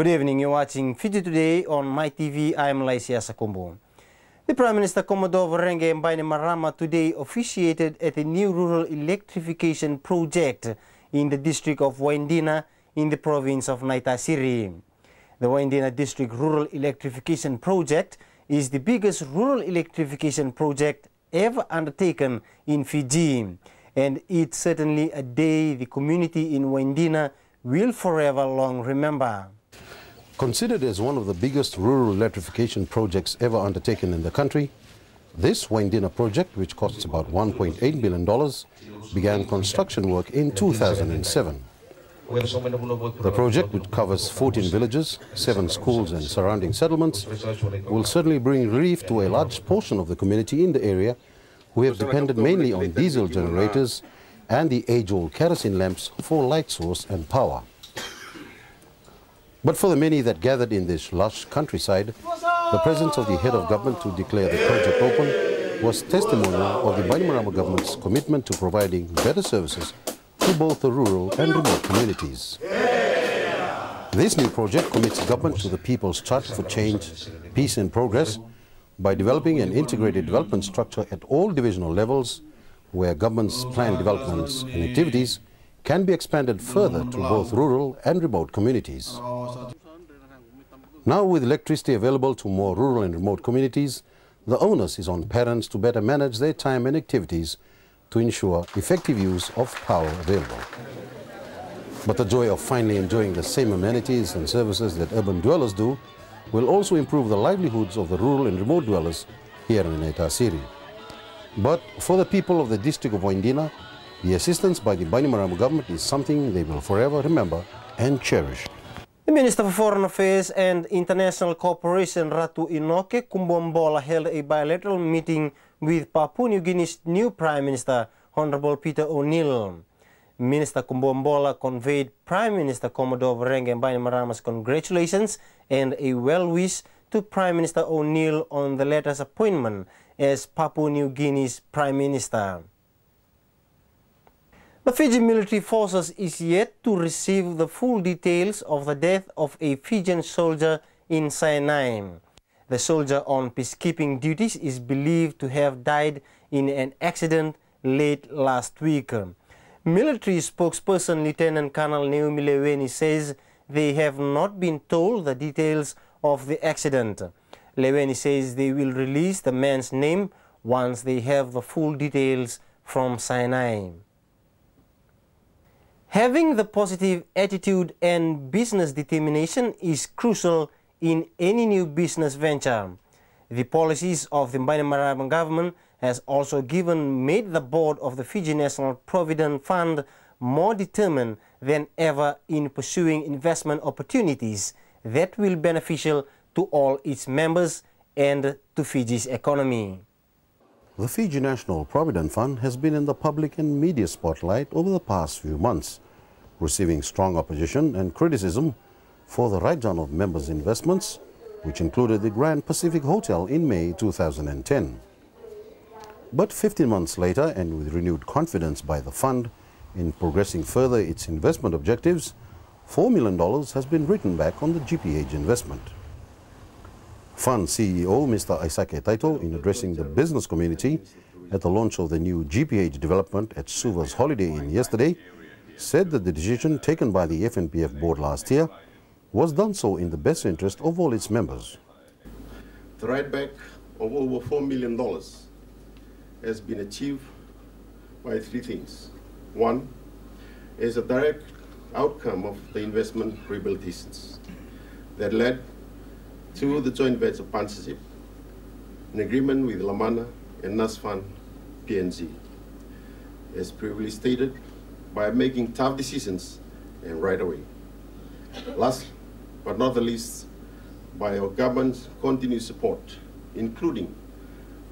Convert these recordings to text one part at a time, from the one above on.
Good evening, you're watching Fiji Today on MyTV. I'm Laisia Sakumbo. The Prime Minister Commodore Verenge Bainimarama today officiated at a new rural electrification project in the district of Waindina in the province of Naitasiri. The Waindina District Rural Electrification Project is the biggest rural electrification project ever undertaken in Fiji, and it's certainly a day the community in Waindina will forever long remember. Considered as one of the biggest rural electrification projects ever undertaken in the country, this Waindina project, which costs about $1.8 billion, began construction work in 2007. The project, which covers 14 villages, 7 schools and surrounding settlements, will certainly bring relief to a large portion of the community in the area who have depended mainly on diesel generators and the age-old kerosene lamps for light source and power. But for the many that gathered in this lush countryside, the presence of the head of government to declare the project open was testimonial of the Bainimarama government's commitment to providing better services to both the rural and remote communities. This new project commits government to the People's Charter for Change, Peace and Progress by developing an integrated development structure at all divisional levels where government's planned developments and activities can be expanded further to both rural and remote communities. Now, with electricity available to more rural and remote communities, the onus is on parents to better manage their time and activities to ensure effective use of power available. But the joy of finally enjoying the same amenities and services that urban dwellers do will also improve the livelihoods of the rural and remote dwellers here in Naitasiri. But for the people of the district of Waindina, the assistance by the Bainimarama government is something they will forever remember and cherish. The Minister for Foreign Affairs and International Cooperation, Ratu Inoke Kumbombola, held a bilateral meeting with Papua New Guinea's new Prime Minister, Honorable Peter O'Neill. Minister Kumbombola conveyed Prime Minister Commodore Verenge Bainimarama's congratulations and a well-wish to Prime Minister O'Neill on the latter's appointment as Papua New Guinea's Prime Minister. The Fiji military forces is yet to receive the full details of the death of a Fijian soldier in Sinai. The soldier on peacekeeping duties is believed to have died in an accident late last week. Military spokesperson Lieutenant Colonel Naomi Leweni says they have not been told the details of the accident. Leweni says they will release the man's name once they have the full details from Sinai. Having the positive attitude and business determination is crucial in any new business venture. The policies of the Bainimarama government has also made the board of the Fiji National Provident Fund more determined than ever in pursuing investment opportunities that will be beneficial to all its members and to Fiji's economy. The Fiji National Provident Fund has been in the public and media spotlight over the past few months, receiving strong opposition and criticism for the write-down of members' investments, which included the Grand Pacific Hotel in May 2010. But 15 months later, and with renewed confidence by the fund in progressing further its investment objectives, $4 million has been written back on the GPH investment. Fund CEO Mr. Aisake Taito, in addressing the business community at the launch of the new GPH development at Suva's Holiday Inn yesterday, said that the decision taken by the FNPF board last year was done so in the best interest of all its members. The write-back of over $4 million has been achieved by 3 things. One is a direct outcome of the investment rehabilitations that led to the joint venture partnership, an agreement with Lamana and NASFAN PNG. As previously stated, by making tough decisions and right away. Last but not the least, by our government's continued support, including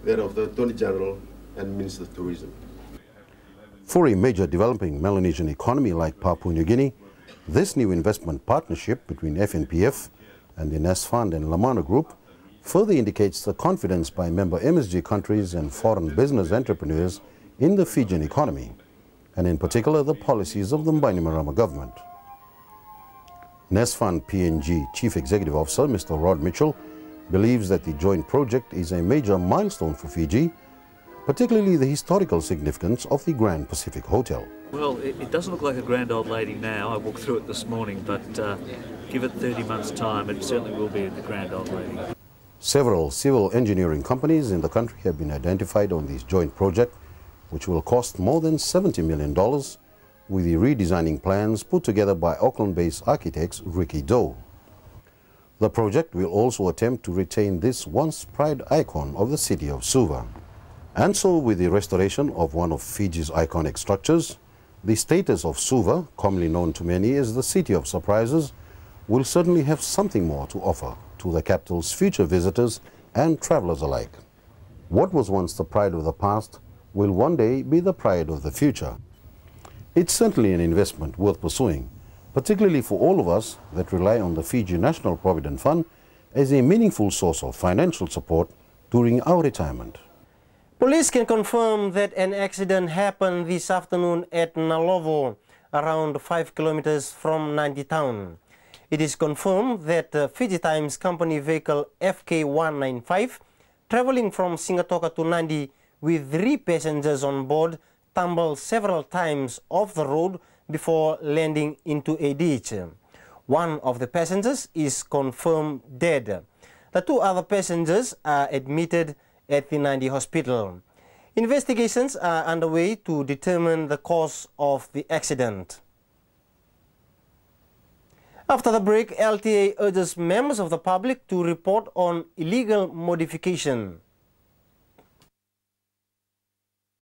that of the Attorney General and Minister of Tourism. For a major developing Melanesian economy like Papua New Guinea, this new investment partnership between FNPF and the NASFAN and Lamana Group further indicates the confidence by member MSG countries and foreign business entrepreneurs in the Fijian economy, and in particular the policies of the Bainimarama government. Nesfund PNG Chief Executive Officer Mr. Rod Mitchell believes that the joint project is a major milestone for Fiji, particularly the historical significance of the Grand Pacific Hotel. Well, it doesn't look like a grand old lady now. I walked through it this morning, but give it 30 months' time, it certainly will be the grand old lady. Several civil engineering companies in the country have been identified on this joint project, which will cost more than $70 million, with the redesigning plans put together by Auckland-based architects Ricky Doe. The project will also attempt to retain this once pride icon of the city of Suva. And so, with the restoration of one of Fiji's iconic structures, the status of Suva, commonly known to many as the City of Surprises, will certainly have something more to offer to the capital's future visitors and travellers alike. What was once the pride of the past will one day be the pride of the future. It's certainly an investment worth pursuing, particularly for all of us that rely on the Fiji National Provident Fund as a meaningful source of financial support during our retirement. Police can confirm that an accident happened this afternoon at Nalovo, around 5 kilometers from Nadi town. It is confirmed that the Fiji Times company vehicle FK195, traveling from Singatoka to Nadi with 3 passengers on board, tumbled several times off the road before landing into a ditch. One of the passengers is confirmed dead. The 2 other passengers are admitted at the Nadi hospital. Investigations are underway to determine the cause of the accident. After the break, LTA urges members of the public to report on illegal modification.